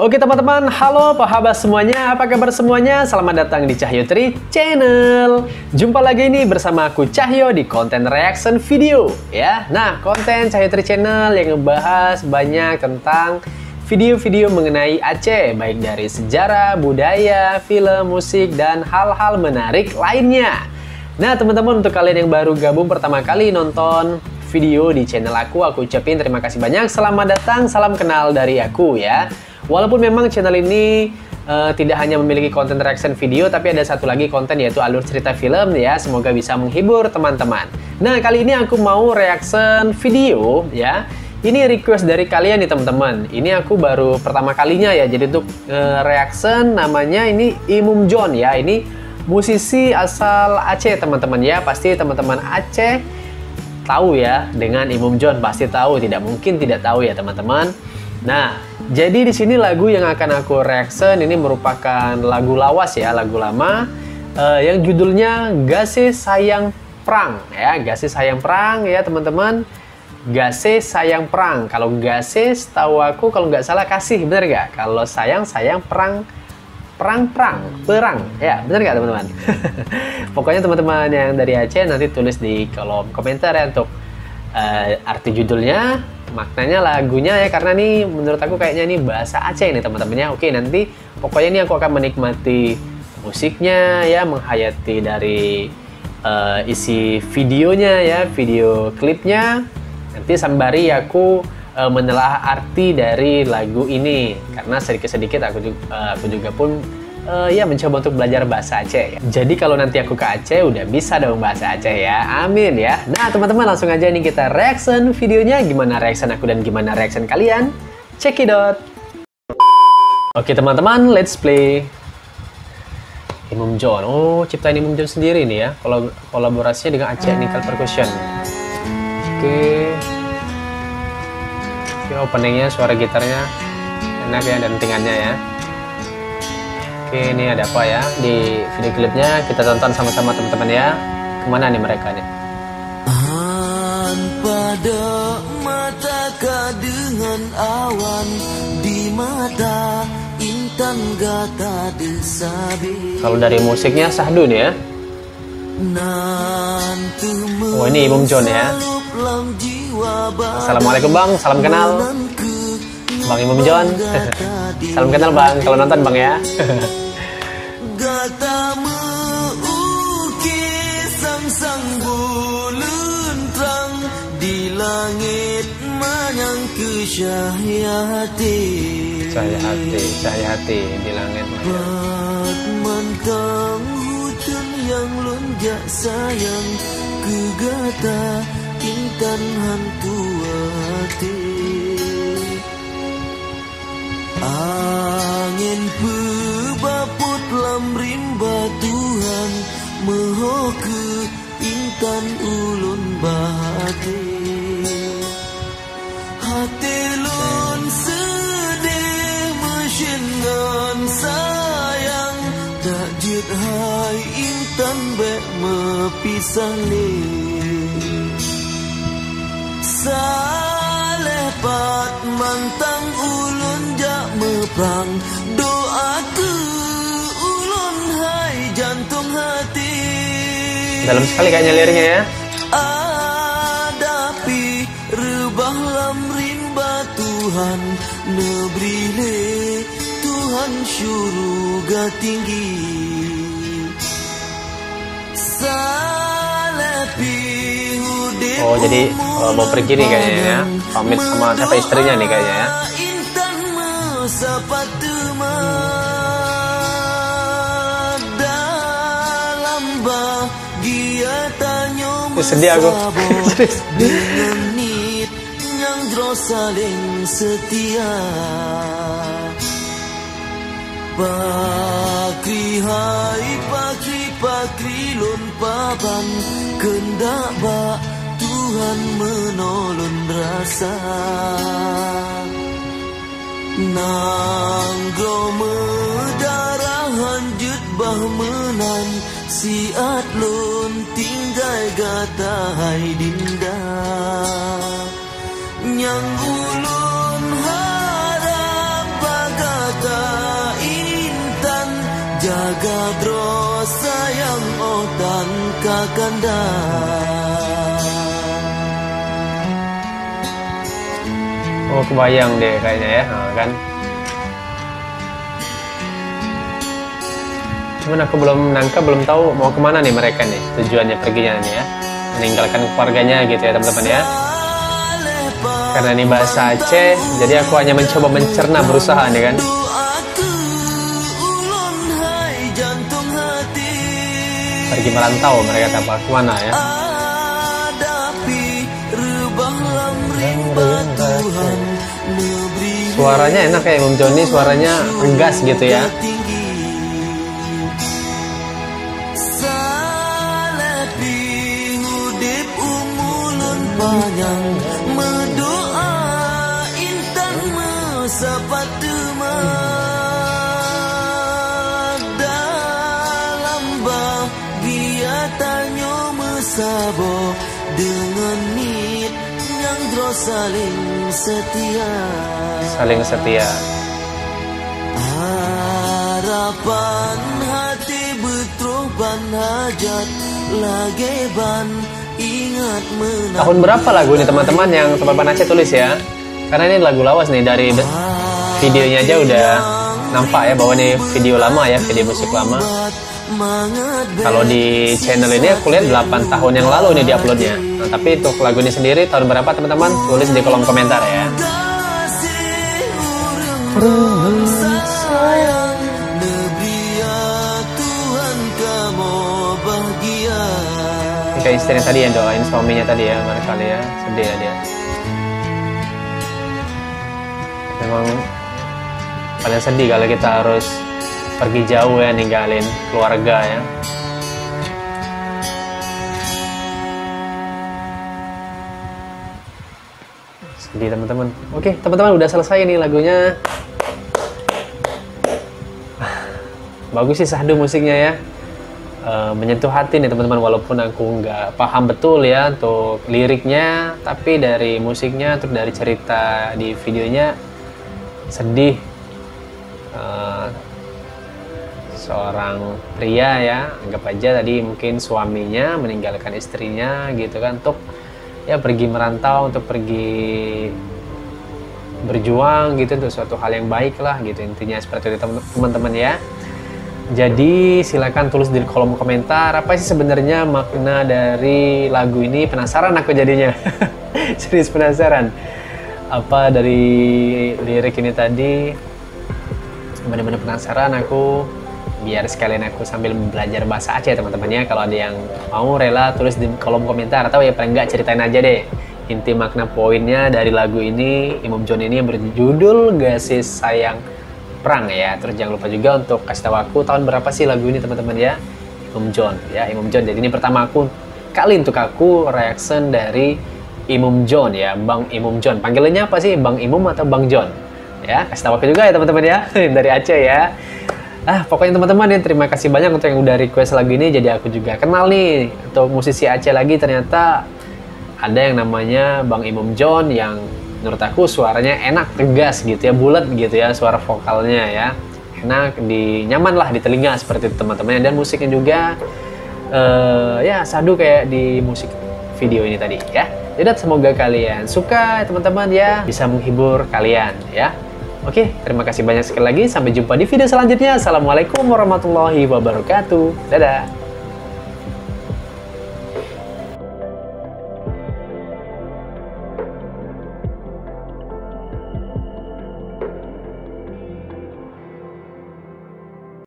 Oke teman-teman, halo sahabat semuanya, apa kabar semuanya? Selamat datang di Cahyo Tri Channel. Jumpa lagi nih bersama aku Cahyo di konten reaction video ya. Nah, konten Cahyo Tri Channel yang ngebahas banyak tentang video-video mengenai Aceh, baik dari sejarah, budaya, film, musik, dan hal-hal menarik lainnya. Nah teman-teman, untuk kalian yang baru gabung pertama kali nonton video di channel aku ucapin terima kasih banyak. Selamat datang, salam kenal dari aku ya. Walaupun memang channel ini tidak hanya memiliki konten reaction video, tapi ada satu lagi konten yaitu alur cerita film ya. Semoga bisa menghibur teman-teman. Nah, kali ini aku mau reaction video ya. Ini request dari kalian nih teman-teman. Ini aku baru pertama kalinya ya. Jadi untuk reaction namanya ini Imum John ya. Ini musisi asal Aceh teman-teman ya. Pasti teman-teman Aceh tahu ya dengan Imum John, pasti tahu, tidak mungkin tidak tahu ya teman-teman. Nah, jadi di sini lagu yang akan aku reaction ini merupakan lagu lawas ya, lagu lama yang judulnya Gase Sayang Prang ya, Gase Sayang Prang ya teman-teman. Gase Sayang Prang. Kalau Gase setahu aku kalau nggak salah kasih, bener nggak? Kalau sayang perang ya, bener nggak teman-teman? Pokoknya teman-teman yang dari Aceh nanti tulis di kolom komentar ya untuk arti judulnya, maknanya lagunya ya, karena nih menurut aku kayaknya ini bahasa Aceh nih teman-temannya. Oke, nanti pokoknya ini aku akan menikmati musiknya ya, menghayati dari isi videonya ya, video klipnya. Nanti sembari aku menelaah arti dari lagu ini, karena sedikit-sedikit aku juga pun ya mencoba untuk belajar bahasa Aceh ya. Jadi kalau nanti aku ke Aceh udah bisa dong bahasa Aceh ya, amin ya. Nah teman-teman, langsung aja nih kita reaction videonya. Gimana reaction aku dan gimana reaction kalian? Check it out. Oke teman-teman, let's play. Imum John, oh ciptaan Imum John sendiri nih ya, kolaborasinya dengan Aceh Nickel Percussion. Oke, openingnya suara gitarnya enak ya, dan dentingannya ya. Oke, ini ada apa ya di video klipnya, kita tonton sama-sama teman-teman ya. Kemana nih mereka nih? Pada mata dengan awan di mata intan gata desabi. Kalau dari musiknya Sahdun ya. Oh, ini Imum John ya. Assalamualaikum Bang, salam kenal Bang Imum John. Salam kenal Bang, kalau nonton Bang ya. Gata mengukis sang bulan terang di langit manyang ke cahaya hati di langit manyang. Mentang hujan yang lonjak sayang ke gata intan hantu hati. Angin pebaput lam rimba Tuhan meho ke intan ulun bahati. Hati lun sedih mesin ngan sayang, tak jid hai intan bek mepisang ni. Salepat mantang ulun jak meprang, doa ke ulun hai jantung hati. Dalam sekali kayaknya liriknya ya. Adapi rebah lam rimba Tuhan nebrile Tuhan syurga tinggi. Oh, jadi mau pergi nih kayaknya ya, pamit sama siapa, istrinya nih kayaknya ya. Sedih aku. Saling setia. Pakri hai pakri lun papan kendak bak Tuhan menolong rasa. Nanggro medarah hanjut bah menan siat lun tinggal gata hai dinda. Nyang ulun harap bagat jaga terus sayang otan kakanda. Oh, kebayang deh kayaknya ya, kan. Cuman aku belum nangka, belum tahu mau kemana nih mereka nih, tujuannya perginya nih ya. Meninggalkan keluarganya gitu ya teman-teman ya. Karena ini bahasa Aceh, jadi aku hanya mencoba mencerna, berusaha nih kan. Pergi merantau mereka tanpa kemana ya. Suaranya enak ya Imam Joni, suaranya tegas gitu ya. Panjang mendoa intan mesapatu dalam bahagia tanyo mesabo dengan nit yang terus saling setia. Saling setia. Harapan hati betroban hajat lageban. Ingat menang. Tahun berapa lagu ini teman-teman yang Sobat Pan Aceh tulis ya? Karena ini lagu lawas nih, dari videonya aja udah nampak ya bahwa ini video lama ya, video musik lama. Kalau di channel ini aku lihat 8 tahun yang lalu ini diuploadnya. Nah, tapi untuk lagu ini sendiri tahun berapa teman-teman? Tulis di kolom komentar ya. Kayak istrinya tadi yang doain suaminya tadi ya, barangkali ya, sedih ya dia. Memang paling sedih kalau kita harus pergi jauh ya, ninggalin keluarga ya. Sedih teman-teman. Oke teman-teman, udah selesai nih lagunya. Bagus sih sahdu musiknya ya. Menyentuh hati nih teman-teman, walaupun aku nggak paham betul ya untuk liriknya, tapi dari musiknya, untuk dari cerita di videonya sedih. Seorang pria ya, anggap aja tadi mungkin suaminya meninggalkan istrinya gitu kan, untuk ya pergi merantau, untuk pergi berjuang gitu untuk suatu hal yang baik lah gitu, intinya seperti itu teman-teman ya. Jadi silakan tulis di kolom komentar apa sih sebenarnya makna dari lagu ini. Penasaran aku jadinya. Serius penasaran apa dari lirik ini tadi. Benar-benar penasaran aku, biar sekalian aku sambil belajar bahasa Aceh teman-teman ya. Kalau ada yang mau rela tulis di kolom komentar, atau ya paling nggak ceritain aja deh inti makna poinnya dari lagu ini, Imam Jon ini yang berjudul Kasih Sayang Perang ya. Terus jangan lupa juga untuk kasih tahu aku tahun berapa sih lagu ini teman-teman ya. Imam Jon ya, Imam Jon. Jadi ini pertama kali untuk aku reaction dari Imam Jon ya, Bang Imam Jon. Panggilannya apa sih, Bang Imam atau Bang Jon? Ya, kasih tahu aku juga ya teman-teman ya. Dari Aceh ya. Pokoknya teman-teman ya, terima kasih banyak untuk yang udah request lagu ini. Jadi aku juga kenal nih untuk musisi Aceh lagi, ternyata ada yang namanya Bang Imam Jon yang menurut aku suaranya enak, tegas gitu ya, bulat gitu ya suara vokalnya ya, enak, nyaman lah di telinga seperti itu teman-teman. Dan musiknya juga ya sadu kayak di musik video ini tadi ya. Jadi semoga kalian suka teman-teman ya, bisa menghibur kalian ya. Oke, terima kasih banyak sekali lagi, sampai jumpa di video selanjutnya. Assalamualaikum warahmatullahi wabarakatuh. Dadah.